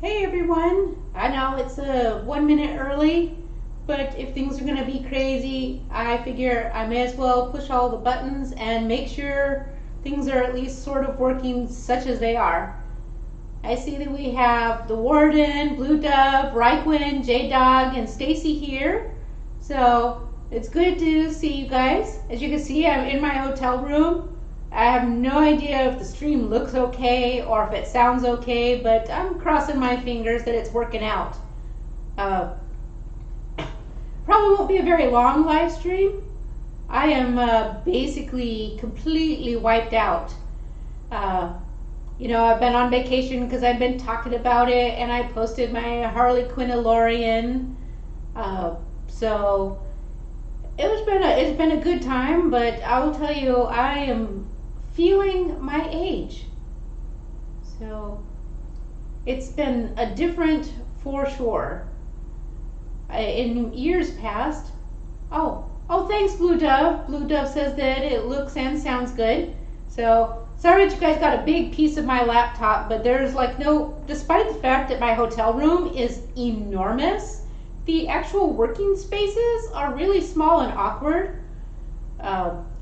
Hey everyone, I know it's 1 minute early, but if things are going to be crazy, I figure I may as well push all the buttons and make sure things are at least sort of working such as they are. I see that we have the Warden, Blue Dove, Ryquin, J-Dog, and Stacy here. So it's good to see you guys. As you can see, I'm in my hotel room. I have no idea if the stream looks okay or if it sounds okay, but I'm crossing my fingers that it's working out. Probably won't be a very long live stream. I am basically completely wiped out. I've been on vacation because I've been talking about it, and I posted my Harley Quinn DeLorean. So it's been a good time, but I will tell you, I am feeling my age. So it's been a different for sure. In years past, oh, thanks Blue Dove. Blue Dove says that it looks and sounds good. So sorry that you guys got a big piece of my laptop, but there's despite the fact that my hotel room is enormous, the actual working spaces are really small and awkward.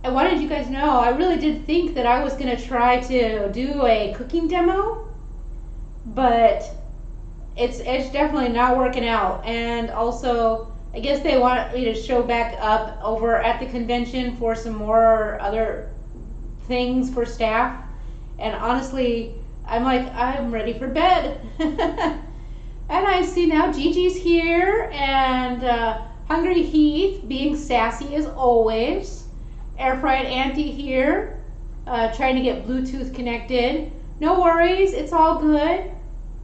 I wanted you guys to know, I really did think that I was going to try to do a cooking demo, but it's definitely not working out. And also, I guess they want me to show back up over at the convention for some more other things for staff. And honestly, I'm ready for bed. And I see now Gigi's here, and Hungry Heath being sassy as always. Air Fried Auntie here, trying to get Bluetooth connected. No worries, it's all good.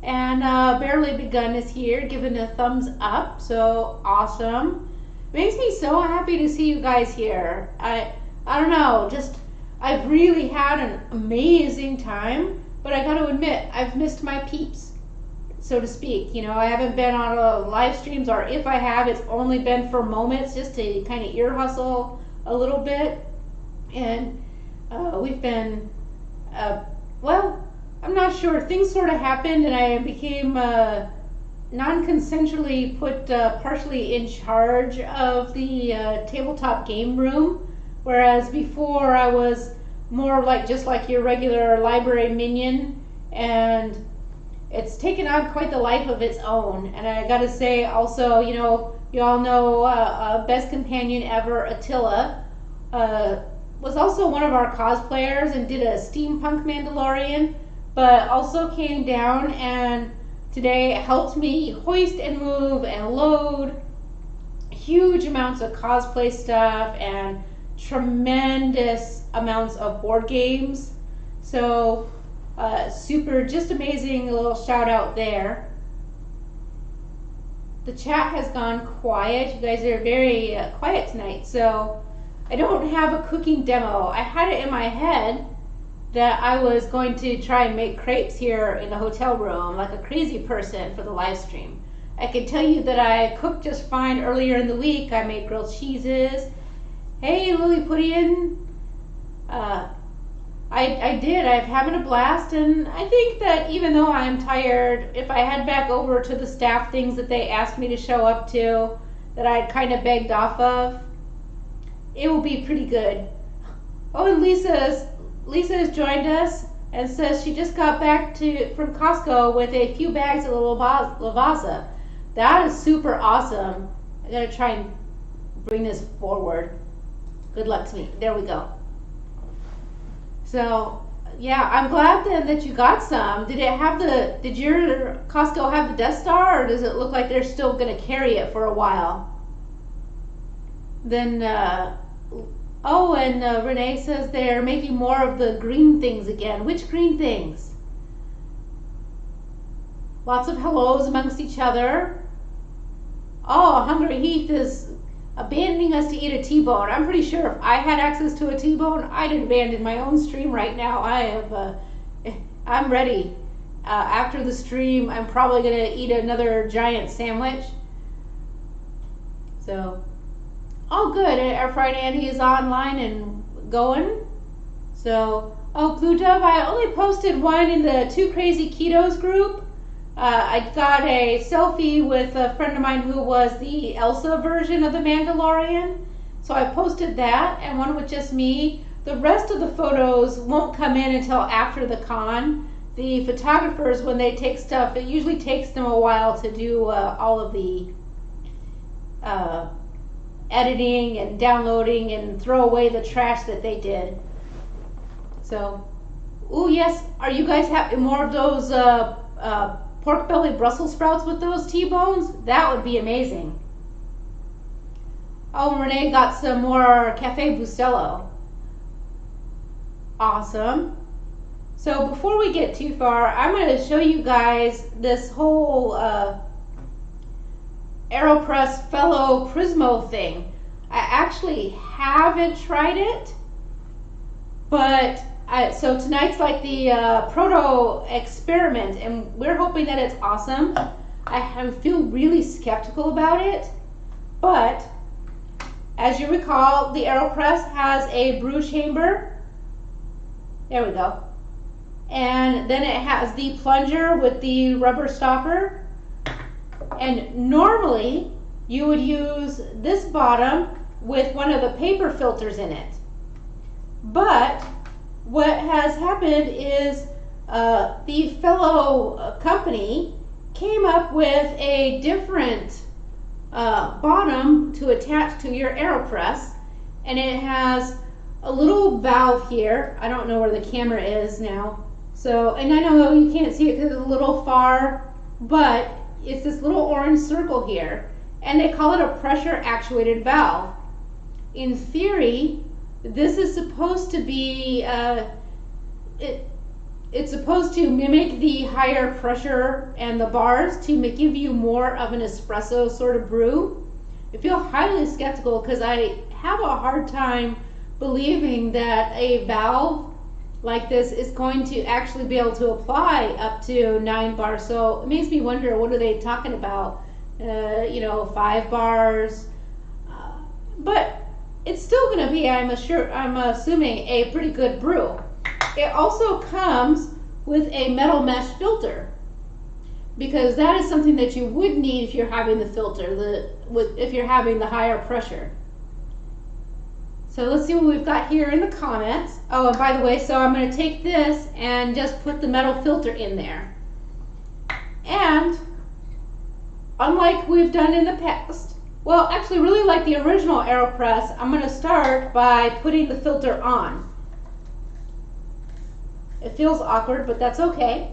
And Barely Begun is here, giving a thumbs up, so awesome. Makes me so happy to see you guys here. I don't know, I've really had an amazing time, but I gotta admit, I've missed my peeps, so to speak. I haven't been on live streams, or if I have, it's only been for moments just to kind of ear hustle a little bit. And we've been, I'm not sure. Things sort of happened, and I became non-consensually put partially in charge of the tabletop game room, whereas before I was more just like your regular library minion, and it's taken on quite the life of its own. And I gotta say also, you all know best companion ever, Attila, was also one of our cosplayers and did a steampunk Mandalorian, but also came down and today helped me hoist and move and load huge amounts of cosplay stuff and tremendous amounts of board games. So super, just amazing little shout out there. The chat has gone quiet. You guys are very quiet tonight, so I don't have a cooking demo. I had it in my head that I was going to try and make crepes here in the hotel room like a crazy person for the live stream. I can tell you that I cooked just fine earlier in the week. I made grilled cheeses. Hey, Lilliputian. I did. I'm having a blast, and I think that even though I'm tired, if I head back over to the staff things that they asked me to show up to, that I'd kind of begged off of, it will be pretty good. Oh, and Lisa has joined us and says she just got back from Costco with a few bags of Lavazza. That is super awesome. I gotta try and bring this forward. Good luck to me. There we go. So yeah, I'm glad then that you got some. Did your Costco have the Death Star, or does it look like they're still gonna carry it for a while? Then Renee says they're making more of the green things again. Which green things? Lots of hellos amongst each other. Oh, Hungry Heath is abandoning us to eat a T-bone. I'm pretty sure if I had access to a T-bone, I'd abandon my own stream right now. I'm ready. After the stream, I'm probably gonna eat another giant sandwich. So, oh good, Air Fried Andy is online and going. So, oh Blue Dove, I only posted one in the Two Crazy Ketos group. I got a selfie with a friend of mine who was the Elsa version of the Mandalorian. So I posted that, and one with just me. The rest of the photos won't come in until after the con. The photographers, when they take stuff, it usually takes them a while to do all of the editing and downloading and throw away the trash that they did. So, oh yes, are you guys having more of those pork belly Brussels sprouts with those T-bones? That would be amazing. Oh, Renee got some more Cafe Bustelo. Awesome. So before we get too far, I'm going to show you guys this whole Aeropress Fellow Prismo thing. I actually haven't tried it, but so tonight's like the proto experiment, and we're hoping that it's awesome. I feel really skeptical about it, but as you recall, the Aeropress has a brew chamber. There we go. And then it has the plunger with the rubber stopper. And normally you would use this bottom with one of the paper filters in it. But what has happened is the fellow company came up with a different bottom to attach to your Aeropress, and it has a little valve here. I don't know where the camera is now. So, and I know you can't see it because it's a little far, but it's this little orange circle here, and they call it a pressure actuated valve. In theory, this is supposed to be, it's supposed to mimic the higher pressure and the bars to give you more of an espresso sort of brew. I feel highly skeptical because I have a hard time believing that a valve like this is going to actually be able to apply up to 9 bars. So it makes me wonder, what are they talking about? 5 bars. But it's still going to be, I'm assuming, a pretty good brew. It also comes with a metal mesh filter, because that is something that you would need if you're having the filter, if you're having the higher pressure. So let's see what we've got here in the comments. Oh, and by the way, so I'm going to take this and just put the metal filter in there. And unlike we've done in the past, well, actually really like the original Aeropress, I'm going to start by putting the filter on. It feels awkward, but that's okay.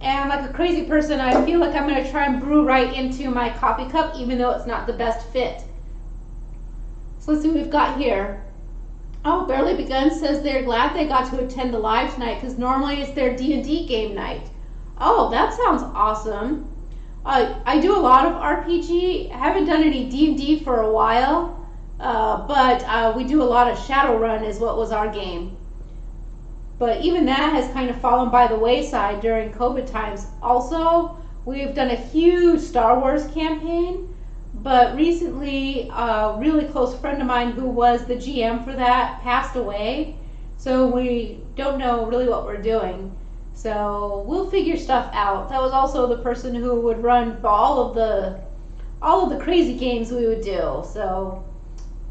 And like a crazy person, I feel like I'm going to try and brew right into my coffee cup, even though it's not the best fit. So let's see what we've got here. Oh, Barely Begun says they're glad they got to attend the live tonight because normally it's their D&D game night. Oh, that sounds awesome. I do a lot of RPG. I haven't done any D&D for a while, but we do a lot of Shadowrun is what was our game. But even that has kind of fallen by the wayside during COVID times. Also, we've done a huge Star Wars campaign. But recently, a really close friend of mine who was the GM for that passed away. So we don't know really what we're doing. So we'll figure stuff out. That was also the person who would run all of the crazy games we would do. So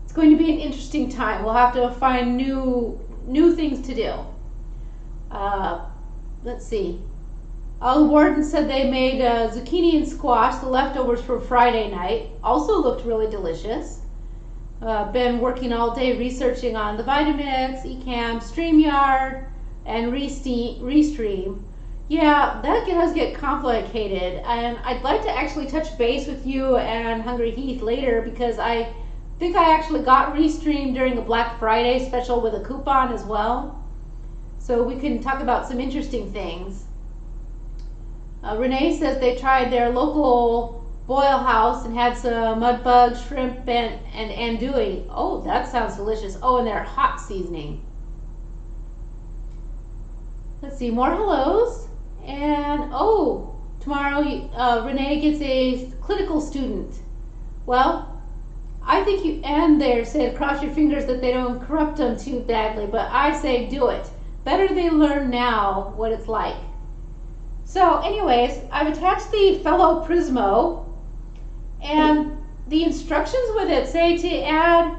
it's going to be an interesting time. We'll have to find new things to do. Let's see. The warden said they made zucchini and squash, the leftovers from Friday night. Also looked really delicious. Been working all day researching on the Vitamix, Ecamm, StreamYard, and Restream. Yeah, that does get complicated. And I'd like to actually touch base with you and Hungry Heath later, because I think I actually got Restream during a Black Friday special with a coupon as well. So we can talk about some interesting things. Renee says they tried their local boil house and had some mud bugs, shrimp, and andouille. Oh, that sounds delicious. Oh, and their hot seasoning. Let's see, more hellos. And oh, tomorrow Renee gets a clinical student. Well, I think you, and there said cross your fingers that they don't corrupt them too badly, but I say do it. Better they learn now what it's like. So anyways, I've attached the fellow Prismo, and the instructions with it say to add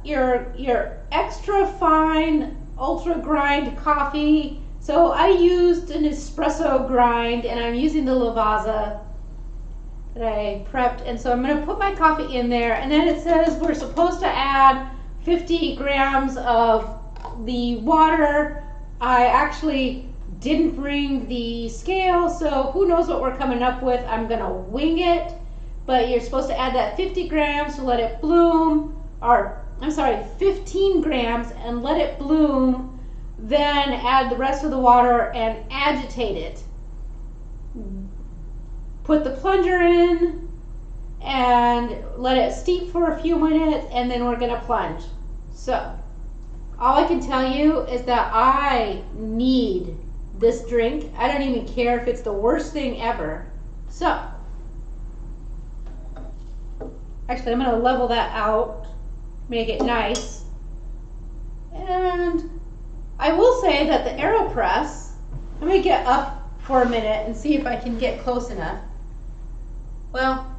your extra fine ultra grind coffee. So I used an espresso grind, and I'm using the Lavazza that I prepped, and so I'm going to put my coffee in there, and then it says we're supposed to add 50 grams of the water. I actually didn't bring the scale, so who knows what we're coming up with. I'm going to wing it, but you're supposed to add that 50 grams to let it bloom, or I'm sorry, 15 grams and let it bloom, then add the rest of the water and agitate it. Put the plunger in and let it steep for a few minutes, and then we're going to plunge. So all I can tell you is that I need this drink. I don't even care if it's the worst thing ever. So actually I'm going to level that out, make it nice. And I will say that the Aeropress, let me get up for a minute and see if I can get close enough. Well,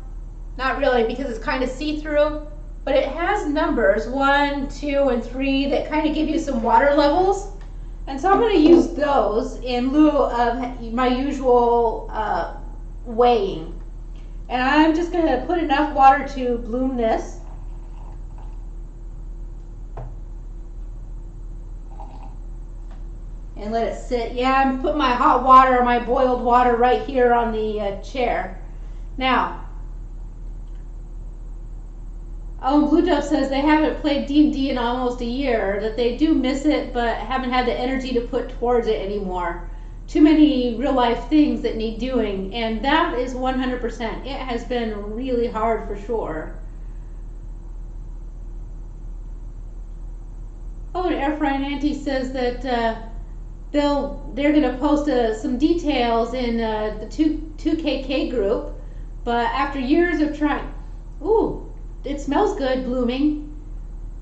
not really, because it's kind of see-through, but it has numbers 1, 2, and 3 that kind of give you some water levels. And so I'm going to use those in lieu of my usual weighing. And I'm just going to put enough water to bloom this. And let it sit. Yeah, I'm putting my hot water, my boiled water right here on the chair. Now, Blue Dove says they haven't played D&D in almost a year, that they do miss it, but haven't had the energy to put towards it anymore. Too many real life things that need doing, and that is 100%. It has been really hard for sure. Oh, and Air Frying Auntie says that they're going to post some details in the 2KK group, but after years of trying, ooh, it smells good, blooming.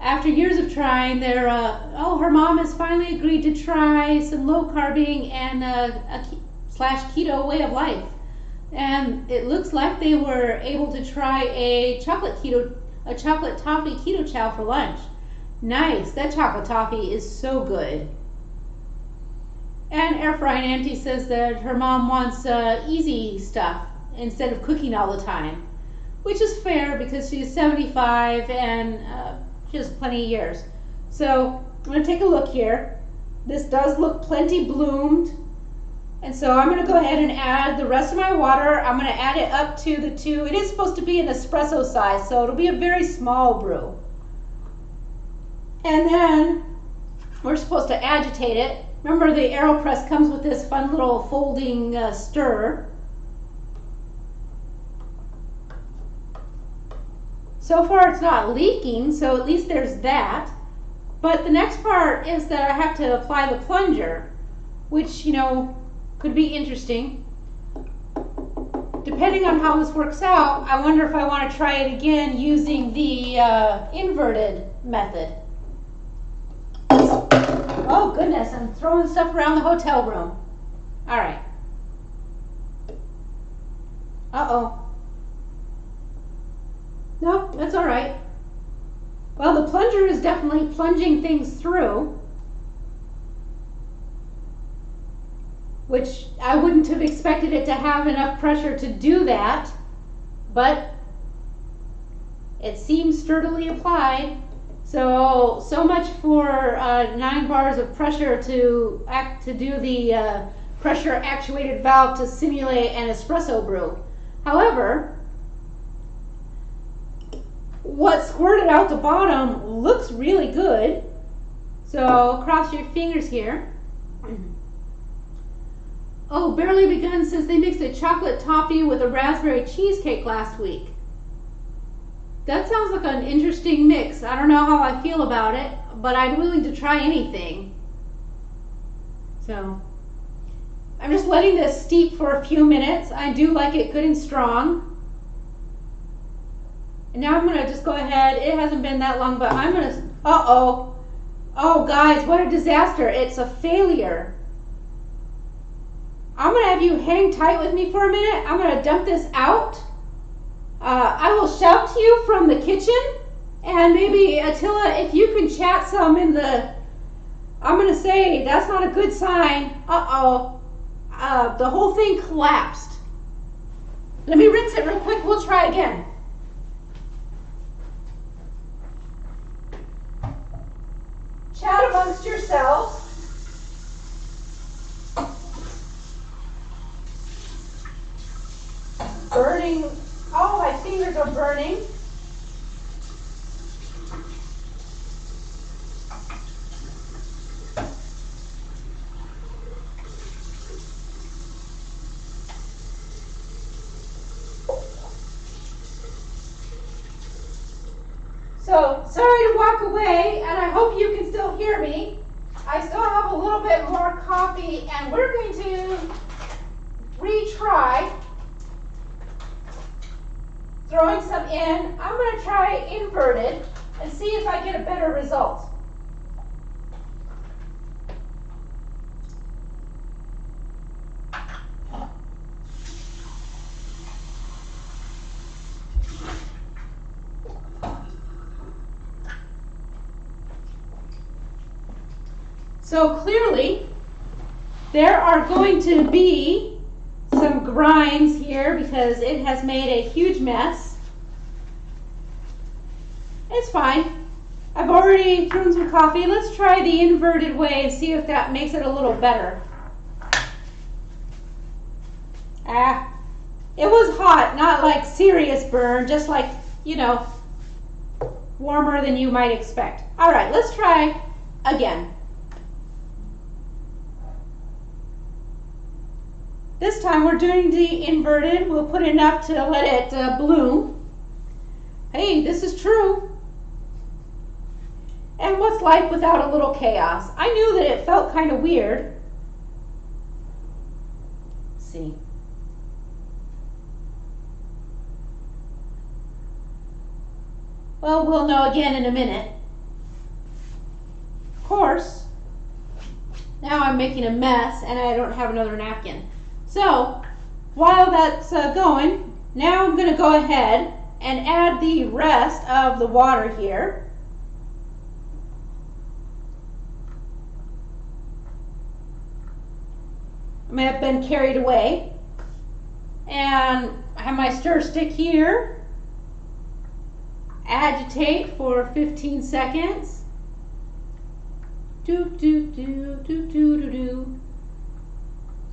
After years of trying, her mom has finally agreed to try some low carbing and slash keto way of life, and it looks like they were able to try a chocolate toffee keto chow for lunch. Nice, that chocolate toffee is so good. And Air Frying Auntie says that her mom wants easy stuff instead of cooking all the time, which is fair because she's 75 and she has plenty of years. So I'm going to take a look here. This does look plenty bloomed, and so I'm going to go ahead and add the rest of my water. I'm going to add it up to the 2. It is supposed to be an espresso size, so it'll be a very small brew. And then we're supposed to agitate it. Remember, the Aeropress comes with this fun little folding stir. So far it's not leaking, so at least there's that. But the next part is that I have to apply the plunger, which, you know, could be interesting. Depending on how this works out, I wonder if I want to try it again using the inverted method. Oh goodness, I'm throwing stuff around the hotel room. All right. Uh-oh. No, that's all right. Well, the plunger is definitely plunging things through, which I wouldn't have expected it to have enough pressure to do that, but it seems sturdily applied. So much for 9 bars of pressure to do the pressure actuated valve to simulate an espresso brew. However, what squirted out the bottom looks really good. So cross your fingers here. Oh, Barely Begun says they mixed a chocolate toffee with a raspberry cheesecake last week. That sounds like an interesting mix. I don't know how I feel about it, but I'm willing to try anything. So I'm just letting this steep for a few minutes. I do like it good and strong. And now I'm going to just go ahead. It hasn't been that long, but I'm going to... Uh-oh. Oh, guys, what a disaster. It's a failure. I'm going to have you hang tight with me for a minute. I'm going to dump this out. I will shout to you from the kitchen, and maybe Attila, if you can chat some in the, I'm going to say that's not a good sign. Uh-oh. The whole thing collapsed. Let me rinse it real quick. We'll try again. Chat amongst yourselves. Burning. Oh, my fingers are burning. So, sorry to walk away, and I hope you can still hear me. I still have a little bit more coffee, and we're going to retry throwing some in. I'm going to try inverted and see if I get a better result. So clearly, there are going to be some grinds here because it has made a huge mess. It's fine. I've already thrown some coffee. Let's try the inverted way and see if that makes it a little better. It was hot, not like serious burn, just like, you know, warmer than you might expect. All right, let's try again. This time we're doing the inverted. We'll put enough to let it bloom. Hey, this is true. And what's life without a little chaos? I knew that it felt kind of weird. Let's see. Well, we'll know again in a minute. Of course, now I'm making a mess and I don't have another napkin. So, while that's going, now I'm going to go ahead and add the rest of the water here. I may have been carried away. And I have my stir stick here. Agitate for 15 seconds. Do, do, do, do, do, do, do.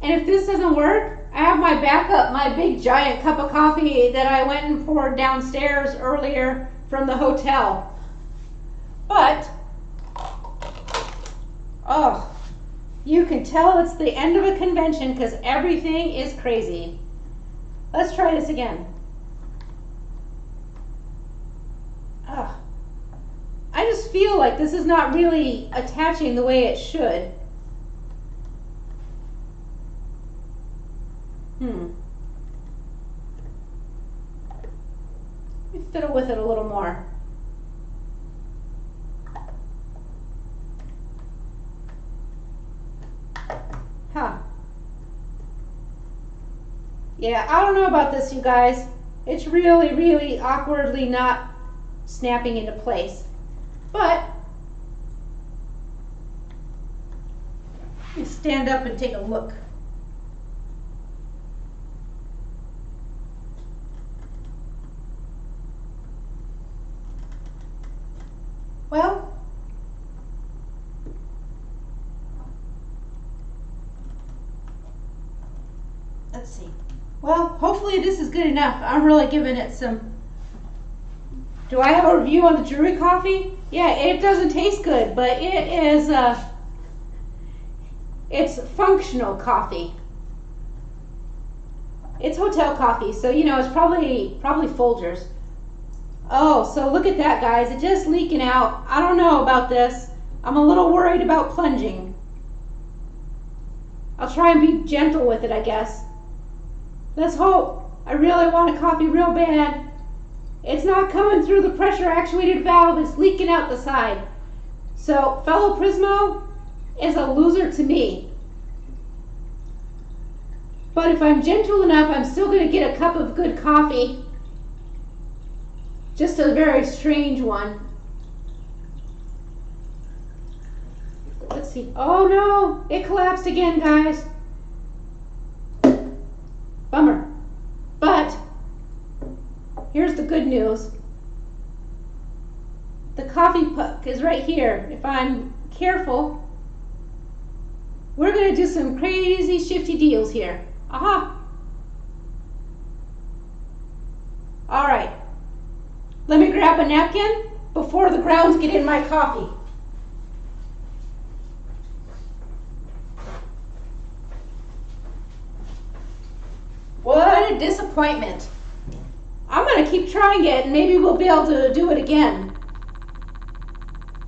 And if this doesn't work, I have my backup, my big giant cup of coffee that I went and poured downstairs earlier from the hotel. But, oh, you can tell it's the end of a convention because everything is crazy. Let's try this again. Oh, I just feel like this is not really attaching the way it should. Let me fiddle with it a little more. Huh. Yeah, I don't know about this, you guys. It's really, really awkwardly not snapping into place. But let me stand up and take a look. Well, let's see. Well, hopefully this is good enough. I'm really giving it some. Do I have a review on the Drury coffee? Yeah, it doesn't taste good, but it is it's functional coffee. It's hotel coffee, so you know it's probably Folgers. Oh, so look at that, guys. It's just leaking out. I don't know about this. I'm a little worried about plunging. I'll try and be gentle with it, I guess. Let's hope. I really want a coffee real bad. It's not coming through the pressure actuated valve. It's leaking out the side. So, fellow Prismo is a loser to me. But if I'm gentle enough, I'm still going to get a cup of good coffee. Just a very strange one. Let's see. Oh no, it collapsed again, guys. Bummer. But here's the good news. The coffee puck is right here. If I'm careful, we're going to do some crazy shifty deals here. Aha! All right. Let me grab a napkin before the grounds get in my coffee. What a disappointment. I'm going to keep trying it and maybe we'll be able to do it again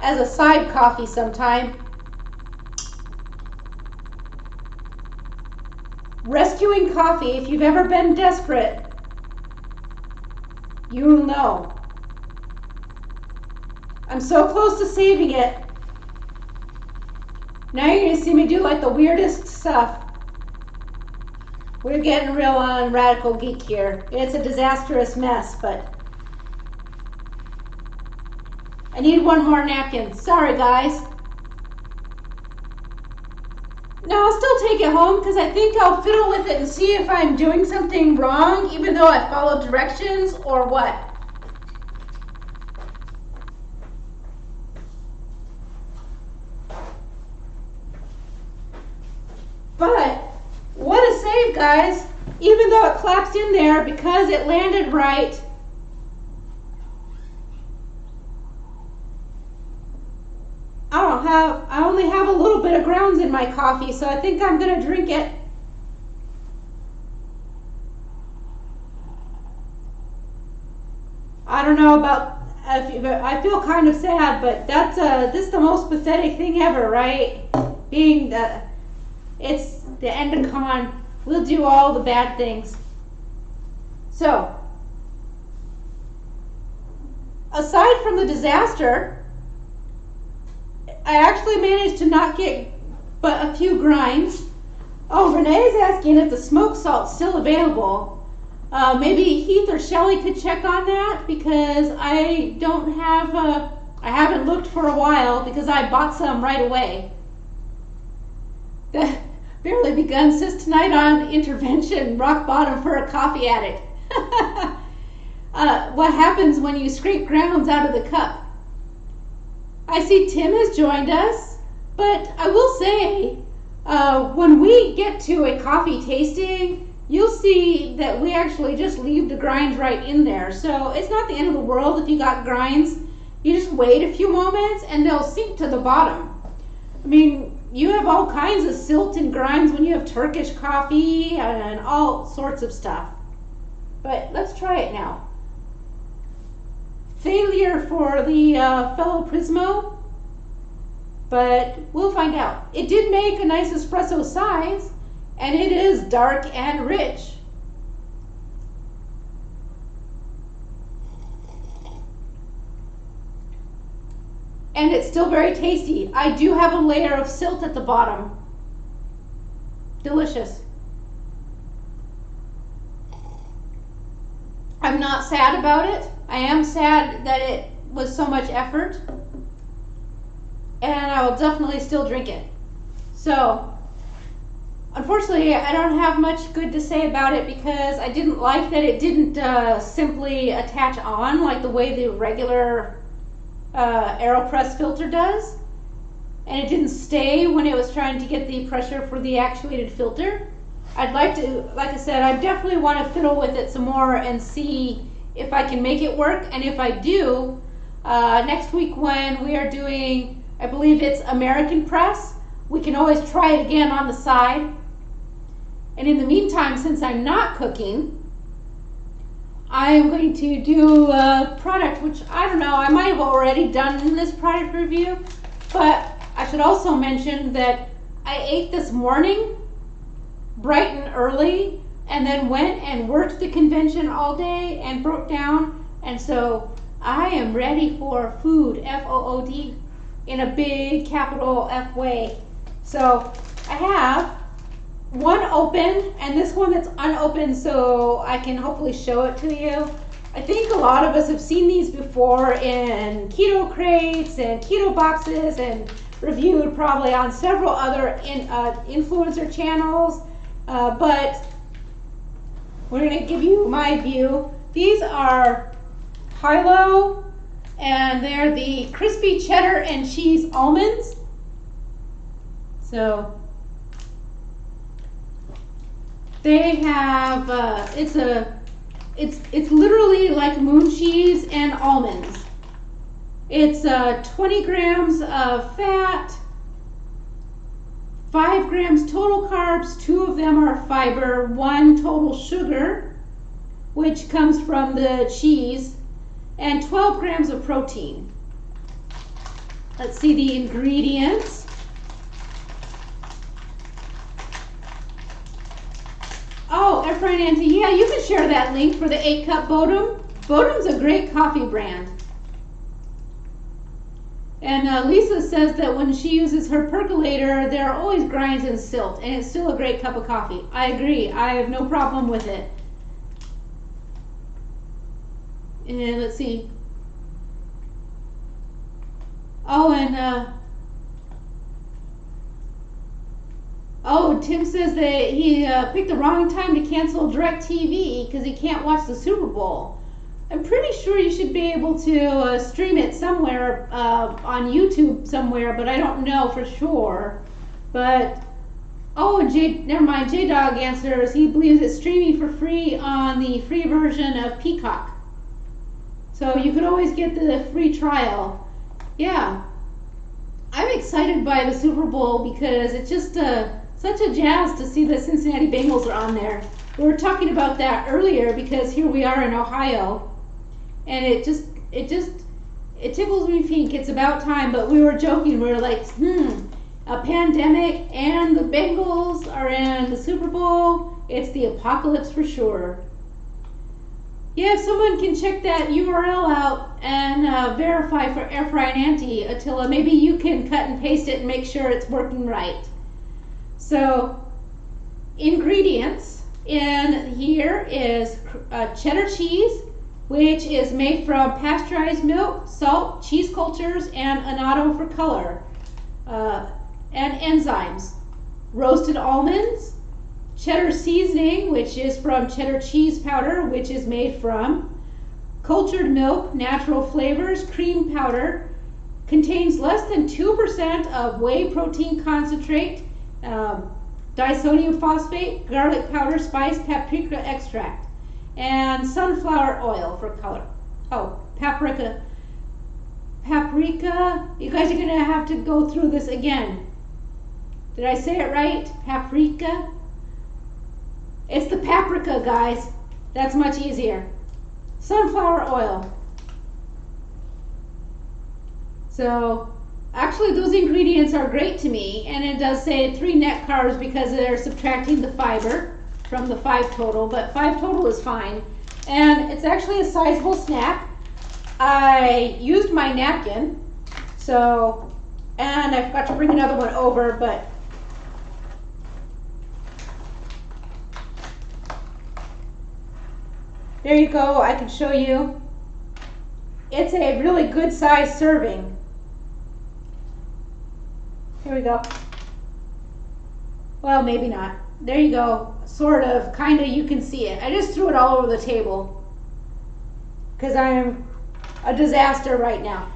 as a side coffee sometime. Rescuing coffee, if you've ever been desperate, you'll know. I'm so close to saving it. Now you're going to see me do like the weirdest stuff. We're getting real on radical geek here. It's a disastrous mess, but I need one more napkin. Sorry, guys. No, I'll still take it home because I think I'll fiddle with it and see if I'm doing something wrong, even though I followed directions or what. But what a save, guys. Even though it collapsed in there, because it landed right, I only have a little bit of grounds in my coffee, so I think I'm going to drink it. I don't know about, I feel kind of sad, but that's this is the most pathetic thing ever, right? Being that it's the end of con, we'll do all the bad things. So, aside from the disaster, I actually managed to not get but a few grinds. Oh, Renee's asking if the smoke salt's still available. Maybe Heath or Shelly could check on that because I don't have, I haven't looked for a while because I bought some right away. Barely begun, says tonight on intervention, rock bottom for a coffee addict. What happens when you scrape grounds out of the cup? I see Tim has joined us, but I will say, when we get to a coffee tasting, you'll see that we actually just leave the grinds right in there. So it's not the end of the world if you got grinds. You just wait a few moments and they'll sink to the bottom. I mean, you have all kinds of silt and grinds when you have Turkish coffee and all sorts of stuff. But let's try it now. Failure for the fellow Prismo, but we'll find out. It did make a nice espresso size, and it is dark and rich. And it's still very tasty. I do have a layer of silt at the bottom. Delicious. I'm not sad about it. I am sad that it was so much effort. And I will definitely still drink it. So, unfortunately, I don't have much good to say about it because I didn't like that it didn't simply attach on like the way the regular Aeropress filter does. And it didn't stay when it was trying to get the pressure for the actuated filter. I'd like to, like I said, I definitely want to fiddle with it some more and see if I can make it work. And if I do, next week when we are doing, I believe it's American press, we can always try it again on the side. And in the meantime, since I'm not cooking, I'm going to do a product, which I don't know, I might have already done this product review, but I should also mention that I ate this morning bright and early and then went and worked the convention all day and broke down, and so I am ready for food, F-O-O-D, in a big capital F way. So I have one open and this one that's unopened, so I can hopefully show it to you. I think a lot of us have seen these before in keto crates and keto boxes and reviewed probably on several other influencer channels, but we're going to give you my view. These are high-low, and they're the crispy cheddar and cheese almonds. So they have it's literally like moon cheese and almonds. It's 20 grams of fat, 5 grams total carbs, 2 of them are fiber, 1 total sugar, which comes from the cheese, and 12 grams of protein. Let's see the ingredients. Oh, Airfryer Nancy, yeah, you can share that link for the 8-cup Bodum. Bodum's a great coffee brand. And Lisa says that when she uses her percolator, there are always grinds and silt, and it's still a great cup of coffee. I agree. I have no problem with it. And let's see. Oh, and oh, Tim says that he picked the wrong time to cancel DirecTV because he can't watch the Super Bowl. I'm pretty sure you should be able to stream it somewhere on YouTube somewhere, but I don't know for sure. But oh, never mind. J-Dog answers. He believes it's streaming for free on the free version of Peacock. So you could always get the free trial. Yeah, I'm excited by the Super Bowl because it's just such a jazz to see the Cincinnati Bengals are on there. We were talking about that earlier because here we are in Ohio, and it tickles me pink. It's about time, but we were joking. We were like, a pandemic and the Bengals are in the Super Bowl. It's the apocalypse for sure. Yeah, if someone can check that URL out and verify for Airfryer and Auntie, Attila, maybe you can cut and paste it and make sure it's working right. So, ingredients in here is cheddar cheese, which is made from pasteurized milk, salt, cheese cultures, and annatto for color, and enzymes. Roasted almonds, cheddar seasoning, which is from cheddar cheese powder, which is made from cultured milk, natural flavors, cream powder, contains less than 2% of whey protein concentrate, disodium phosphate, garlic powder, spice, paprika extract, and sunflower oil for color. Oh, paprika. Paprika, you guys are gonna have to go through this again. Did I say it right? Paprika? It's the paprika, guys. That's much easier. Sunflower oil. So, actually those ingredients are great to me, and it does say 3 net carbs because they're subtracting the fiber from the 5 total, but 5 total is fine. And it's actually a sizable snack. I used my napkin, so, and I forgot to bring another one over, but there you go. I can show you. It's a really good size serving. Here we go. Well, maybe not. There you go. Sort of, kind of, you can see it. I just threw it all over the table because I'm a disaster right now.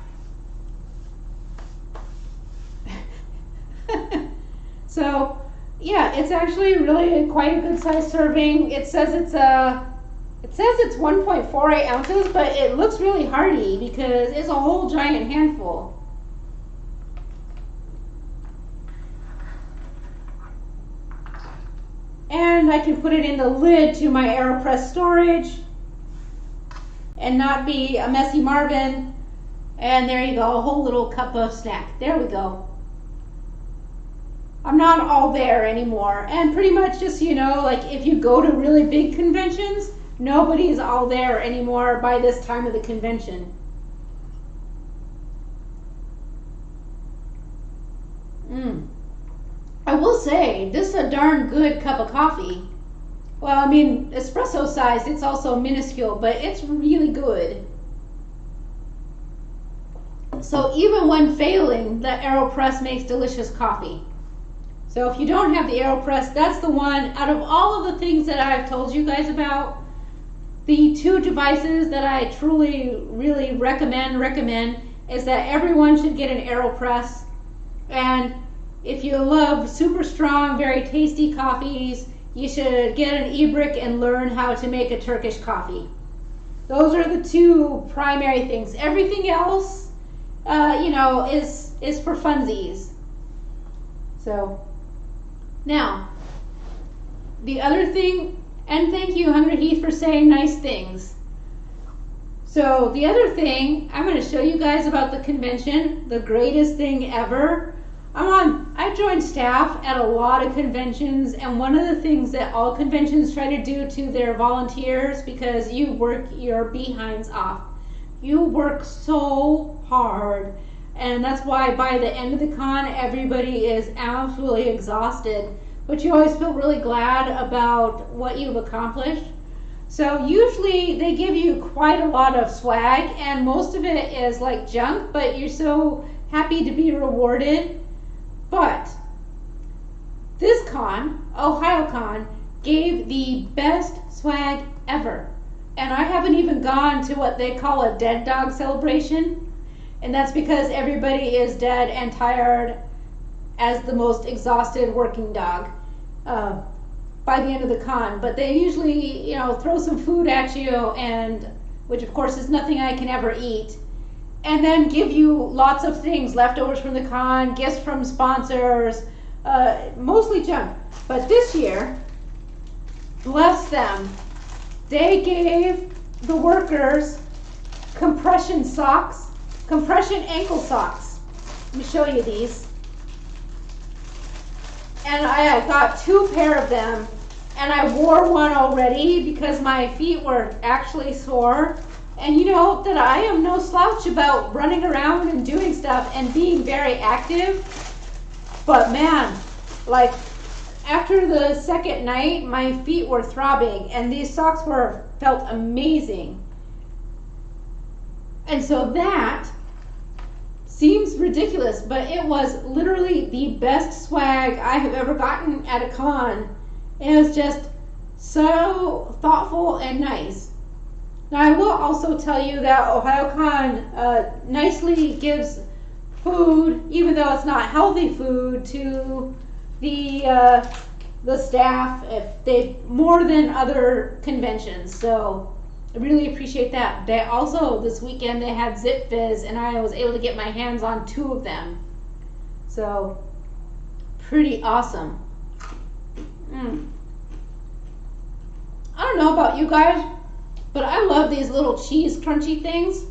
So, yeah, it's actually really quite a good size serving. It says it's 1.48 ounces, but it looks really hearty because it's a whole giant handful. And I can put it in the lid to my Aeropress storage and not be a messy Marvin. And there you go, a whole little cup of snack. There we go. I'm not all there anymore. And pretty much just, you know, like if you go to really big conventions, nobody's all there anymore by this time of the convention. I will say, this is a darn good cup of coffee. Well, I mean, espresso size, it's also minuscule, but it's really good. So even when failing, the Aeropress makes delicious coffee. So if you don't have the Aeropress, that's the one, out of all of the things that I've told you guys about, the two devices that I truly, really recommend is that everyone should get an Aeropress. And if you love super strong, very tasty coffees, you should get an e-brick and learn how to make a Turkish coffee. Those are the two primary things. Everything else, you know, is for funsies. So now, the other thing, and thank you, Hungry Heath, for saying nice things. So the other thing, I'm going to show you guys about the convention, the greatest thing ever. I joined staff at a lot of conventions, and one of the things that all conventions try to do to their volunteers, because you work your behinds off, you work so hard, and that's why by the end of the con everybody is absolutely exhausted, but you always feel really glad about what you've accomplished. So usually they give you quite a lot of swag, and most of it is like junk, but you're so happy to be rewarded. But this con, OhioCon, gave the best swag ever. And I haven't even gone to what they call a dead dog celebration. And that's because everybody is dead and tired as the most exhausted working dog by the end of the con. But they usually, you know, throw some food at you, and which of course is nothing I can ever eat. And then give you lots of things, leftovers from the con, gifts from sponsors, mostly junk. But this year, bless them, they gave the workers compression socks, compression ankle socks. Let me show you these. And I got 2 pair of them, and I wore one already because my feet were actually sore. And you know that I am no slouch about running around and doing stuff and being very active. But man, like after the second night, my feet were throbbing, and these socks felt amazing. And so that seems ridiculous, but it was literally the best swag I have ever gotten at a con. It was just so thoughtful and nice. Now, I will also tell you that OhioCon nicely gives food, even though it's not healthy food, to the staff if they more than other conventions. So I really appreciate that. They also, this weekend, they had Zip Fizz, and I was able to get my hands on 2 of them. So pretty awesome. I don't know about you guys, but I love these little cheese crunchy things.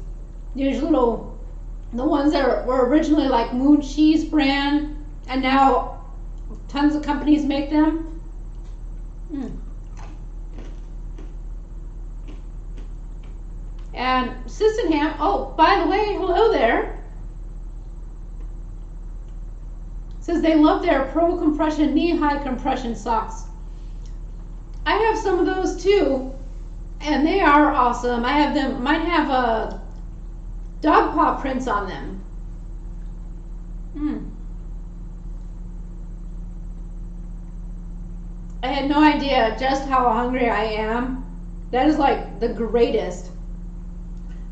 These little, the ones that were originally like Moon Cheese brand, and now tons of companies make them. And Cincinnati, oh, by the way, hello there. Says they love their Pro Compression knee-high compression socks. I have some of those too, and they are awesome. I have them, mine have dog paw prints on them. I had no idea just how hungry I am. That is like the greatest.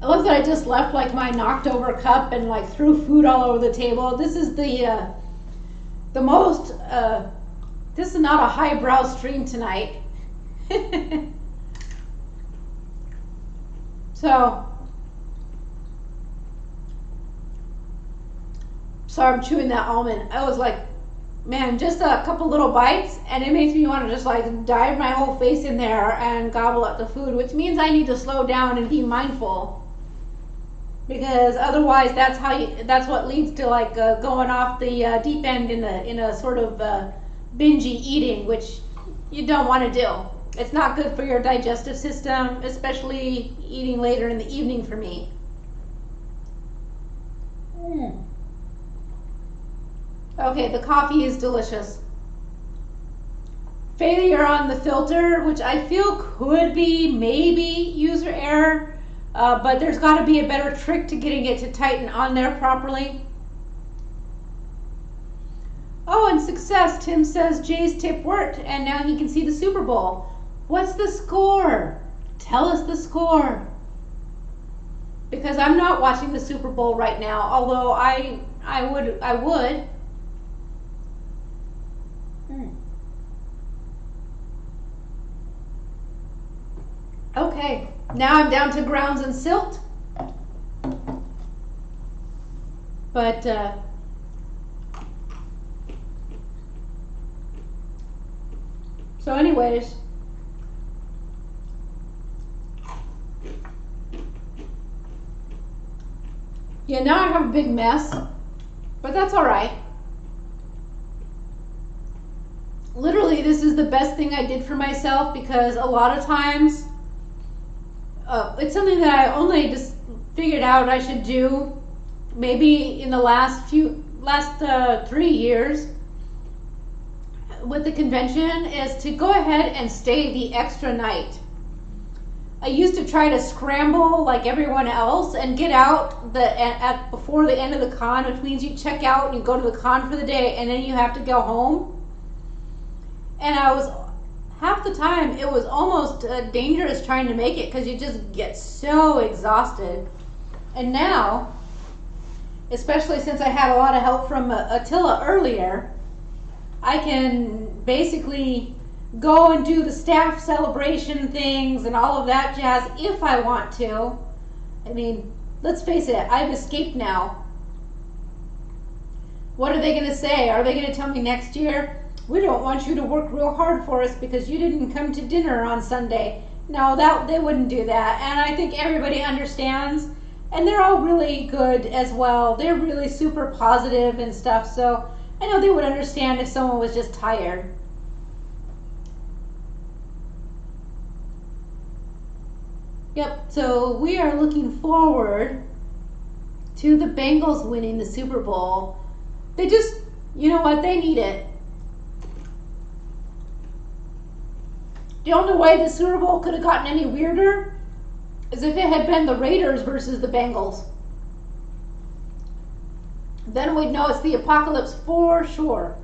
I love that I just left like my knocked over cup and like threw food all over the table. This is the most, this is not a highbrow stream tonight. So I'm chewing that almond. I was like, man, just a couple little bites and it makes me want to just like dive my whole face in there and gobble up the food, which means I need to slow down and be mindful, because otherwise that's what leads to like going off the deep end in a sort of bingey eating, which you don't want to do. It's not good for your digestive system, especially eating later in the evening for me. Okay, the coffee is delicious. failure on the filter, which I feel could be maybe user error, but there's got to be a better trick to getting it to tighten on there properly. Oh, and success. Tim says Jay's tip worked, and now he can see the Super Bowl. What's the score? Tell us the score. Because I'm not watching the Super Bowl right now, although I would. Okay, now I'm down to grounds and silt. But so anyways, yeah, now I have a big mess, but that's all right. Literally, this is the best thing I did for myself, because a lot of times it's something that I only just figured out I should do maybe in the last 3 years with the convention, is to go ahead and stay the extra night. I used to try to scramble like everyone else and get out before the end of the con, which means you check out and you go to the con for the day and then you have to go home. And half the time it was almost dangerous trying to make it, because you just get so exhausted. And now, especially since I had a lot of help from Attila earlier, I can basically go and do the staff celebration things and all of that jazz if I want to. I mean, let's face it, I've escaped now. What are they going to say? Are they going to tell me next year, we don't want you to work real hard for us because you didn't come to dinner on Sunday? No, they wouldn't do that. And I think everybody understands, and they're all really good as well. They're really super positive and stuff, so I know they would understand if someone was just tired. Yep, so we are looking forward to the Bengals winning the Super Bowl. They just, you know what, they need it. The only way the Super Bowl could have gotten any weirder is if it had been the Raiders versus the Bengals. Then we'd know it's the apocalypse for sure.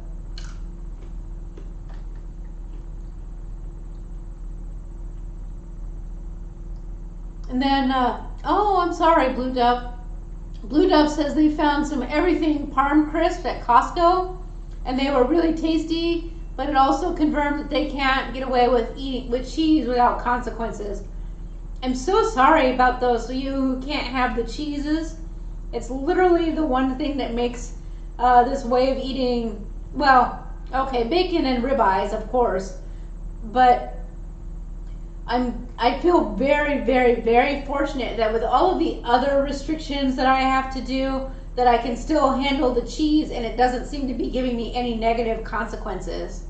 And then, oh, I'm sorry, Blue Dove. Blue Dove says they found some everything parm crisp at Costco, and they were really tasty, but it also confirmed that they can't get away with eating with cheese without consequences. I'm so sorry about those of you who can't have the cheeses. It's literally the one thing that makes this way of eating, well, okay, bacon and ribeyes, of course, but I feel very, very, very fortunate that with all of the other restrictions that I have to do, that I can still handle the cheese and it doesn't seem to be giving me any negative consequences.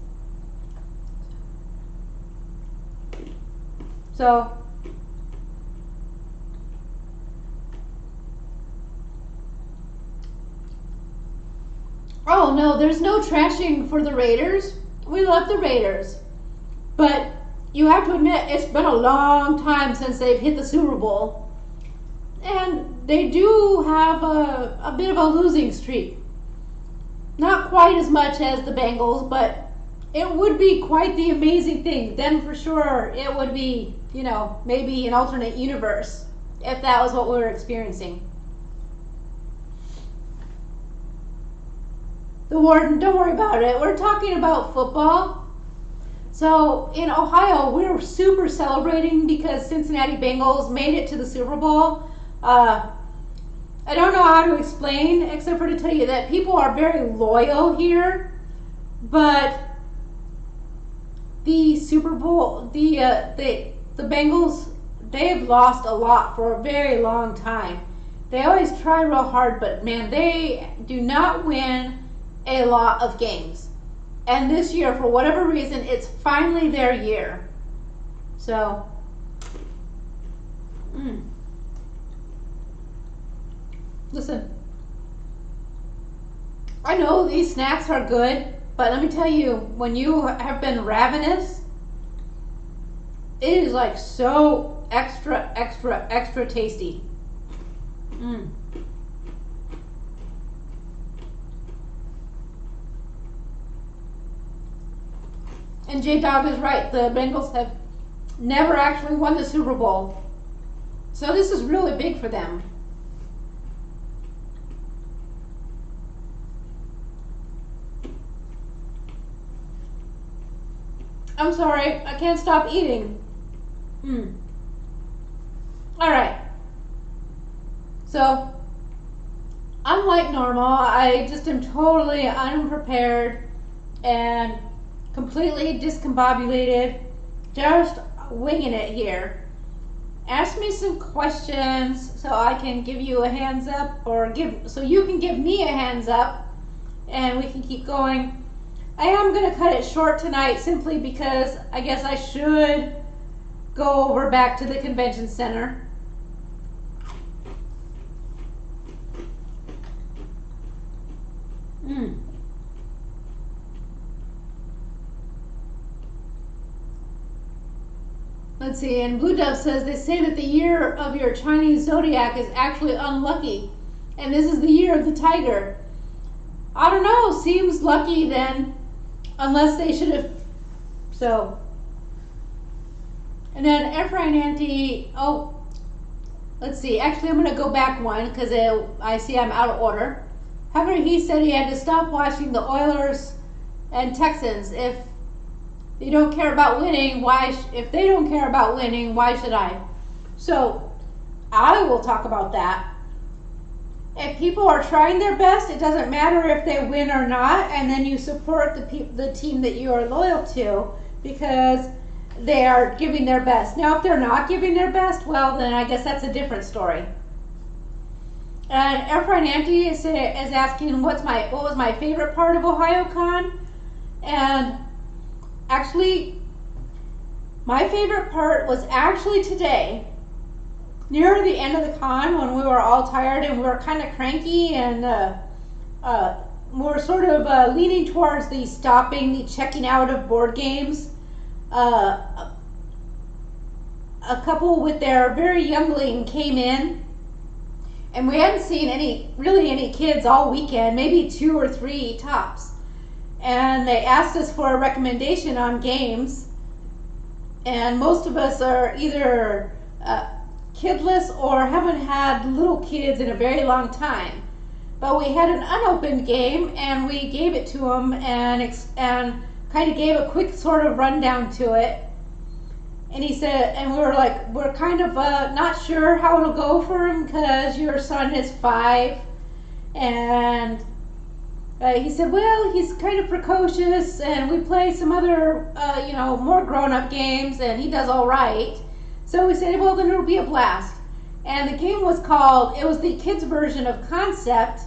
So, oh no, there's no trashing for the Raiders. We love the Raiders. But you have to admit, it's been a long time since they've hit the Super Bowl. And they do have a bit of a losing streak. Not quite as much as the Bengals, but it would be quite the amazing thing. Then for sure it would be, you know, maybe an alternate universe if that was what we were experiencing. The Warden, don't worry about it. We're talking about football. So in Ohio, we're super celebrating because Cincinnati Bengals made it to the Super Bowl. I don't know how to explain, except for to tell you that people are very loyal here, but the Super Bowl, the Bengals, they've lost a lot for a very long time. They always try real hard, but man, they do not win a lot of games. And this year, for whatever reason, it's finally their year. So, listen, I know these snacks are good, But let me tell you, when you have been ravenous, it is like so extra tasty. And J-Dog is right. The Bengals have never actually won the Super Bowl. So this is really big for them. I'm sorry, I can't stop eating. Alright. So, unlike normal, I just am totally unprepared and completely discombobulated, just winging it here. Ask me some questions so I can give you a hands up, or so you can give me a hands up, and we can keep going. I am going to cut it short tonight simply because I guess I should go over back to the convention center. Let's see, and Blue Dove says they say that the year of your Chinese zodiac is actually unlucky, and this is the year of the tiger. I don't know, seems lucky then, unless they should have, so. And then Efrain Auntie, let's see, actually I'm going to go back one because I see I'm out of order. However, he said he had to stop watching the Oilers and Texans. If they don't care about winning, if they don't care about winning, why should I? So I will talk about that. If people are trying their best, it doesn't matter if they win or not, and then you support the team that you are loyal to because they are giving their best. Now, if they're not giving their best, well, then I guess that's a different story. And Efrain Auntie is asking what was my favorite part of OhioCon, and actually, my favorite part was actually today. Near the end of the con, when we were all tired and we were kind of cranky, and we were sort of leaning towards the checking out of board games, a couple with their very youngling came in, and we hadn't seen any kids all weekend, maybe 2 or 3 tops. And they asked us for a recommendation on games, and most of us are either kidless or haven't had little kids in a very long time. But we had an unopened game, and we gave it to them and kind of gave a quick sort of rundown to it. And he said, and we were like, we're kind of not sure how it'll go for him because your son is 5. And he said, well, he's kind of precocious, and we play some other, more grown-up games, and he does all right. So we said, well, then it'll be a blast. And the game was it was the kids' version of Concept,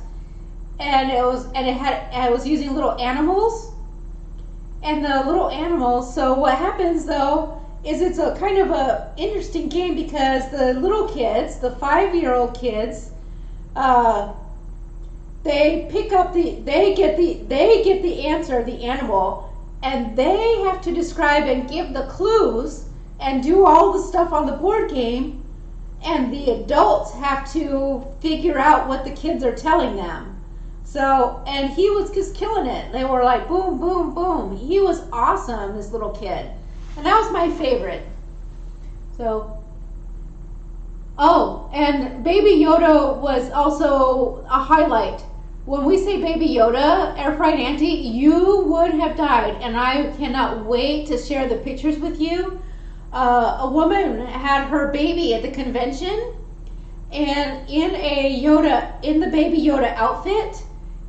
and it was using little animals. And the little animals, so what happens though, is it's a kind of a interesting game because the little kids, the 5-year-old kids, they get the answer, the animal, and they have to describe and give the clues and do all the stuff on the board game, and the adults have to figure out what the kids are telling them. So, and he was just killing it. They were like, boom, boom, boom. He was awesome, this little kid. And that was my favorite. So, and Baby Yoda was also a highlight. When we say Baby Yoda, Airfried Auntie, you would have died. And I cannot wait to share the pictures with you. A woman had her baby at the convention, and in the Baby Yoda outfit,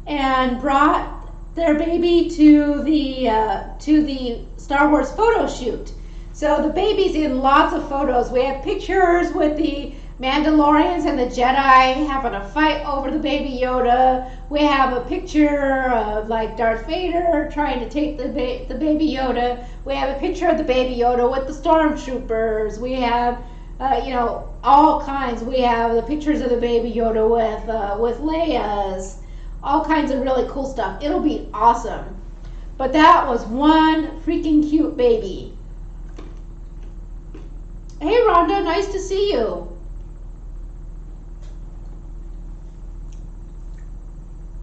and brought their baby to the Star Wars photo shoot. So the baby's in lots of photos. We have pictures with the Mandalorians and the Jedi having a fight over the Baby Yoda. We have a picture of like Darth Vader trying to take the Baby Yoda. We have a picture of the Baby Yoda with the stormtroopers. We have all kinds. We have the pictures of the Baby Yoda with Leia's. All kinds of really cool stuff. It'll be awesome. But that was one freaking cute baby. Hey Rhonda, nice to see you.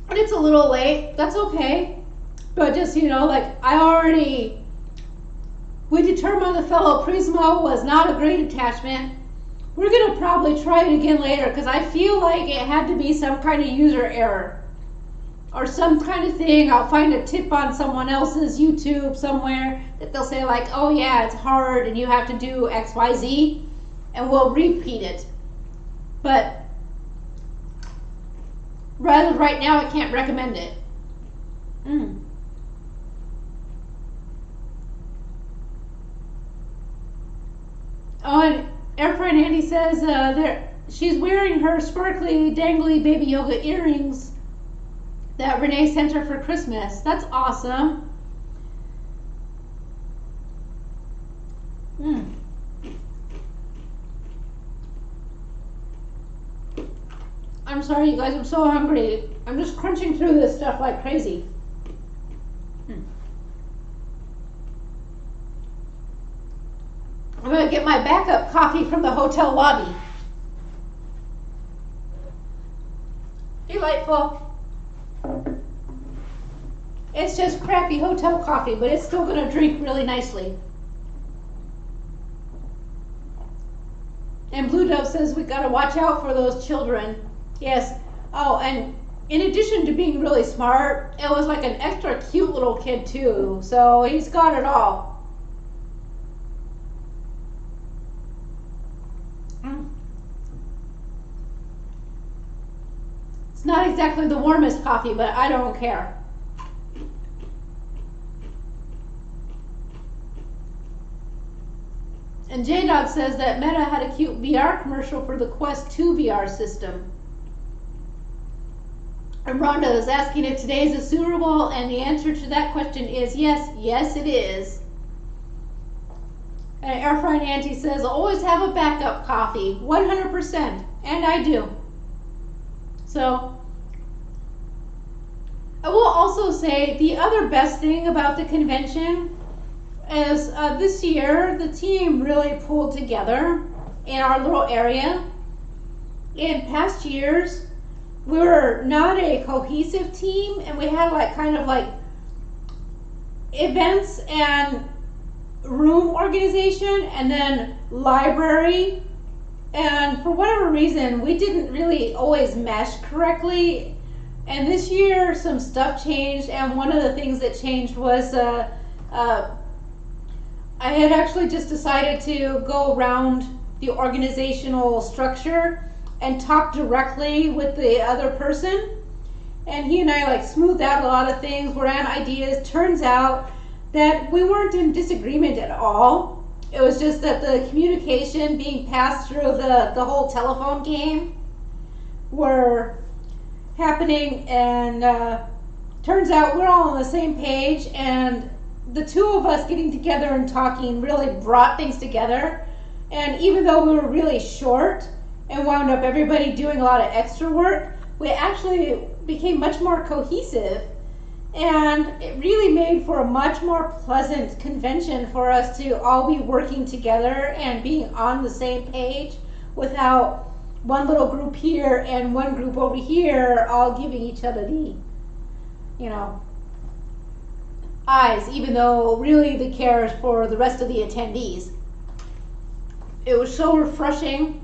And it's a little late, that's okay. But just, you know, like we determined the fellow Prismo was not a great attachment. We're gonna probably try it again later because I feel like it had to be some kind of user error or some kind of thing. I'll find a tip on someone else's YouTube somewhere that they'll say like, oh yeah, it's hard and you have to do XYZ, and we'll repeat it. But rather right now, I can't recommend it. Oh, and Airfryer Andy says she's wearing her sparkly, dangly baby yoga earrings that Renee sent her for Christmas. That's awesome. I'm sorry, you guys. I'm so hungry. I'm just crunching through this stuff like crazy. I'm going to get my backup coffee from the hotel lobby. Delightful. It's just crappy hotel coffee, but it's still going to drink really nicely. And Blue Dove says we got to watch out for those children. Yes. Oh, and in addition to being really smart, it was like an extra cute little kid too. So he's got it all. It's not exactly the warmest coffee, but I don't care. And J-Dog says that Meta had a cute VR commercial for the Quest 2 VR system. And Rhonda is asking if today is a Super Bowl, and the answer to that question is yes. Yes, it is. And Airfryer Auntie says, always have a backup coffee. 100%. And I do. So, I will also say the other best thing about the convention is this year the team really pulled together in our little area. In past years, we were not a cohesive team, and we had like kind of like events and room organization and then library, and for whatever reason we didn't really always mesh correctly. And this year some stuff changed, and one of the things that changed was I had actually just decided to go around the organizational structure and talk directly with the other person, and he and I like smoothed out a lot of things, ran ideas. Turns out that we weren't in disagreement at all. It was just that the communication being passed through the whole telephone game were happening, and turns out we're all on the same page, and the two of us getting together and talking really brought things together. And even though we were really short and wound up everybody doing a lot of extra work, we actually became much more cohesive, and it really made for a much more pleasant convention for us to all be working together and being on the same page without one little group here and one group over here all giving each other the, you know, eyes, even though really the care is for the rest of the attendees. It was so refreshing,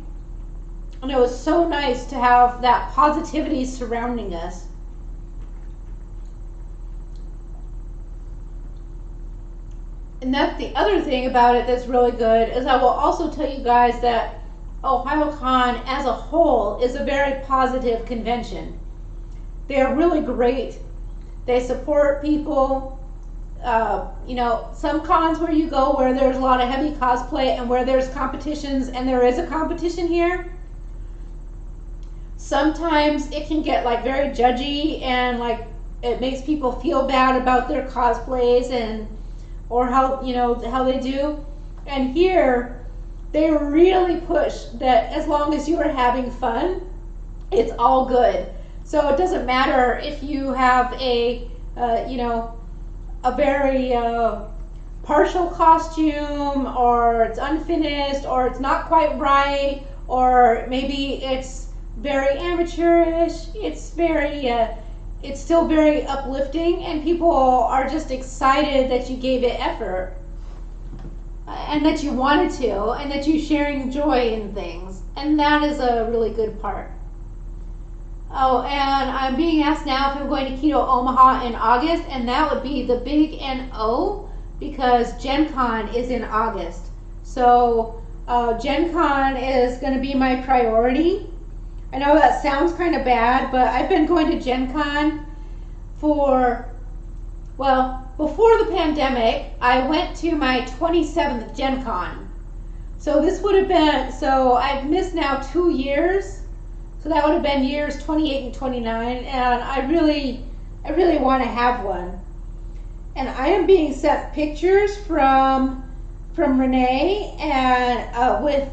and it was so nice to have that positivity surrounding us. And that's the other thing about it that's really good, is I will also tell you guys that OhioCon as a whole is a very positive convention. They're really great. They support people. You know, some cons where you go where there's a lot of heavy cosplay and where there's competitions, and there is a competition here, sometimes it can get like very judgy, and like it makes people feel bad about their cosplays and or how, you know, how they do. And here they really push that as long as you are having fun, it's all good. So it doesn't matter if you have a you know, a very partial costume, or it's unfinished, or it's not quite right, or maybe it's very amateurish. It's still very uplifting, and people are just excited that you gave it effort, and that you wanted to, and that you're sharing joy in things, and that is a really good part. Oh, and I'm being asked now if I'm going to Keto Omaha in August, and that would be the big NO, because Gen Con is in August. So Gen Con is going to be my priority. I know that sounds kind of bad, but I've been going to Gen Con before the pandemic. I went to my 27th Gen Con. So I've missed now 2 years. So that would have been years 28 and 29, and I really want to have one. And I am being sent pictures from Renee, and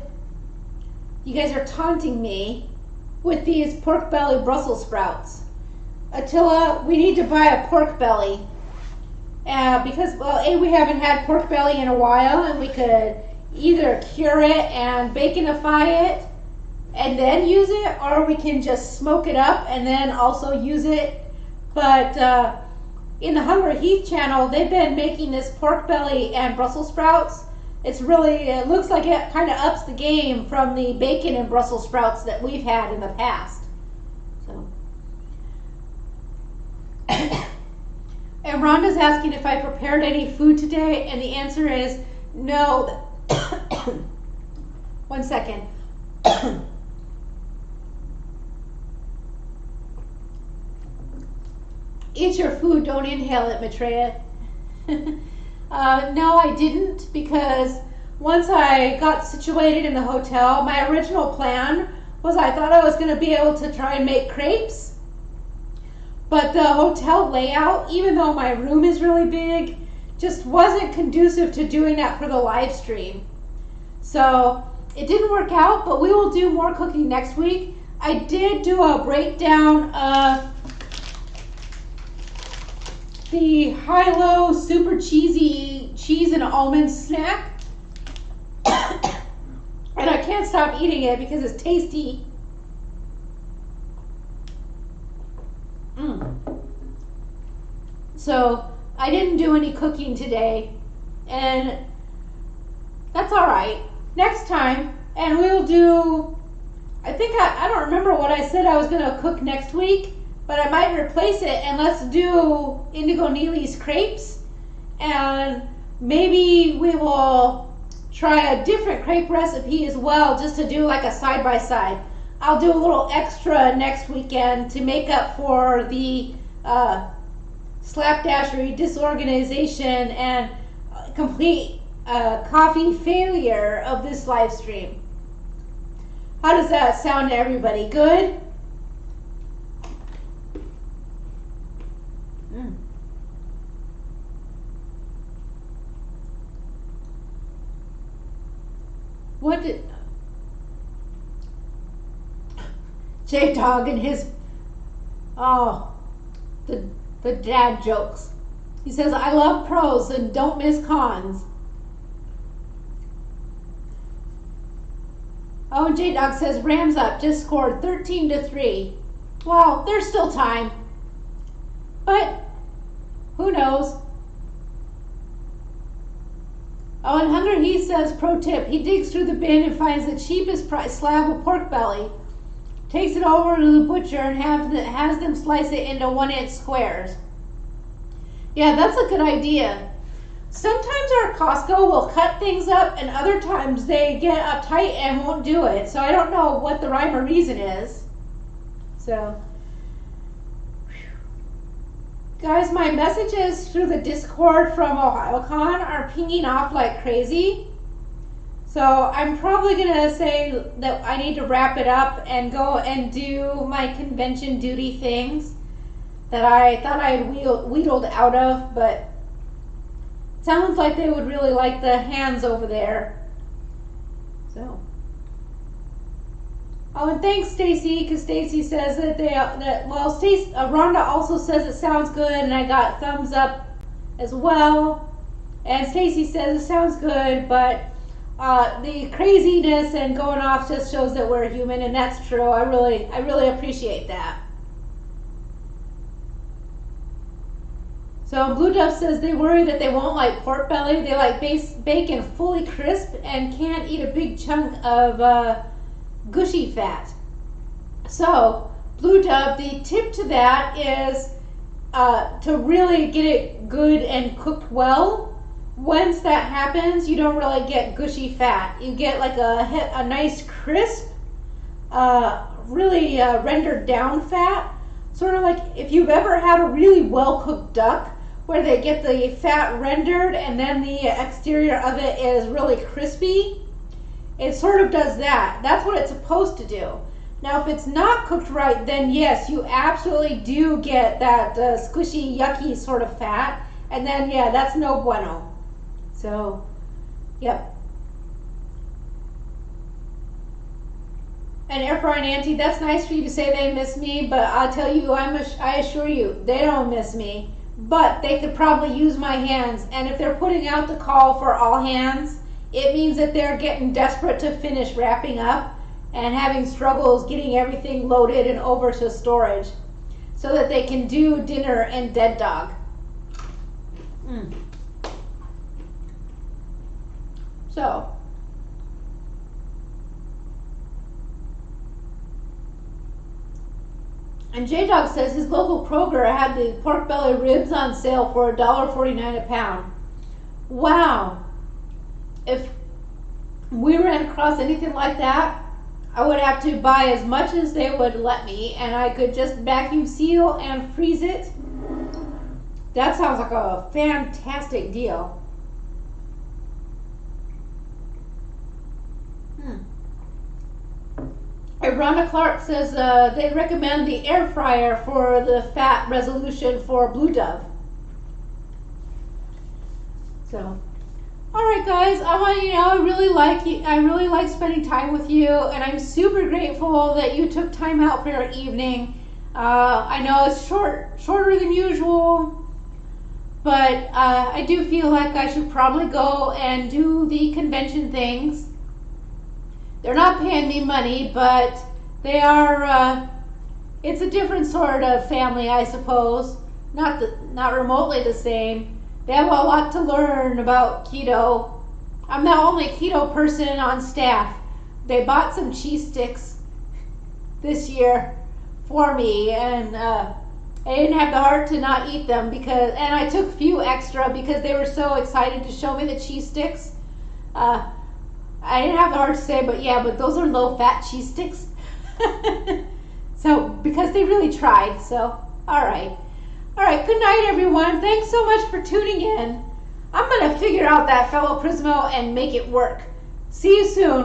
you guys are taunting me with these pork belly Brussels sprouts. Attila, we need to buy a pork belly, because we haven't had pork belly in a while, and we could either cure it and baconify it and then use it, or we can just smoke it up and then also use it. But in the Hungry Heath channel, they've been making this pork belly and Brussels sprouts. It looks like it kind of ups the game from the bacon and Brussels sprouts that we've had in the past. So. And Rhonda's asking if I prepared any food today, and the answer is no. 1 second. Eat your food, don't inhale it, Maitreya. No, I didn't, because once I got situated in the hotel, my original plan was I thought I was going to be able to try and make crepes. But the hotel layout, even though my room is really big, just wasn't conducive to doing that for the live stream. So it didn't work out, but we will do more cooking next week. I did do a breakdown of the high-low super cheesy cheese and almond snack. And I can't stop eating it because it's tasty. So I didn't do any cooking today, and that's all right. Next time, and we'll do, I don't remember what I said I was going to cook next week, but I might replace it, and let's do Indigo Neely's crepes, and maybe we will try a different crepe recipe as well, just to do like a side-by-side. I'll do a little extra next weekend to make up for the slapdashery, disorganization, and complete coffee failure of this live stream. How does that sound to everybody? Good? What did J-Dog and his the dad jokes. He says, I love pros and don't miss cons. Oh, and J-Dog says, Rams up, just scored 13-3. Well, there's still time. But who knows? Oh, and Hunger He says, pro tip, he digs through the bin and finds the cheapest price slab of pork belly, takes it over to the butcher and has them slice it into 1-inch squares. Yeah, that's a good idea. Sometimes our Costco will cut things up, and other times they get uptight and won't do it. So I don't know what the rhyme or reason is. So, guys, my messages through the Discord from OhioCon are pinging off like crazy. So I'm probably going to say that I need to wrap it up and go and do my convention duty things that I thought I had wheedled out of, but it sounds like they would really like the hands over there. So. Oh, and thanks, Stacy, because Stacy says that Rhonda also says it sounds good, and I got thumbs up as well. And Stacy says it sounds good, but the craziness and going off just shows that we're human, and that's true. I really appreciate that. So Blue Dove says they worry that they won't like pork belly. They like bacon fully crisp and can't eat a big chunk of gushy fat. So Blue Dove, the tip to that is to really get it good and cooked well. Once that happens, you don't really get gushy fat. You get like a nice crisp, really rendered down fat. Sort of like if you've ever had a really well cooked duck, where they get the fat rendered and then the exterior of it is really crispy. It sort of does that. That's what it's supposed to do. Now, if it's not cooked right, then yes, you absolutely do get that squishy, yucky sort of fat. And then, yeah, that's no bueno. So, yep. And Air Fryer and Auntie, that's nice for you to say they miss me, but I'll tell you, I assure you, they don't miss me. But they could probably use my hands, and if they're putting out the call for all hands, it means that they're getting desperate to finish wrapping up and having struggles getting everything loaded and over to storage so that they can do dinner and dead dog. So and J-Dog says his local Kroger had the pork belly ribs on sale for $1.49 a pound. Wow. If we ran across anything like that, I would have to buy as much as they would let me, and I could just vacuum seal and freeze it. That sounds like a fantastic deal. Rhonda Clark says they recommend the air fryer for the fat resolution for Blue Dove. So, all right, guys, I want you to know I really like spending time with you, and I'm super grateful that you took time out for your evening. I know it's shorter than usual, but I do feel like I should probably go and do the convention things. They're not paying me money, but they are, it's a different sort of family, I suppose. Not remotely the same. They have a lot to learn about keto. I'm the only keto person on staff. They bought some cheese sticks this year for me, and I didn't have the heart to not eat them and I took a few extra because they were so excited to show me the cheese sticks. I didn't have the heart to say, but those are low-fat cheese sticks. So, because they really tried. So, all right. Good night, everyone. Thanks so much for tuning in. I'm going to figure out that fellow Prismo and make it work. See you soon.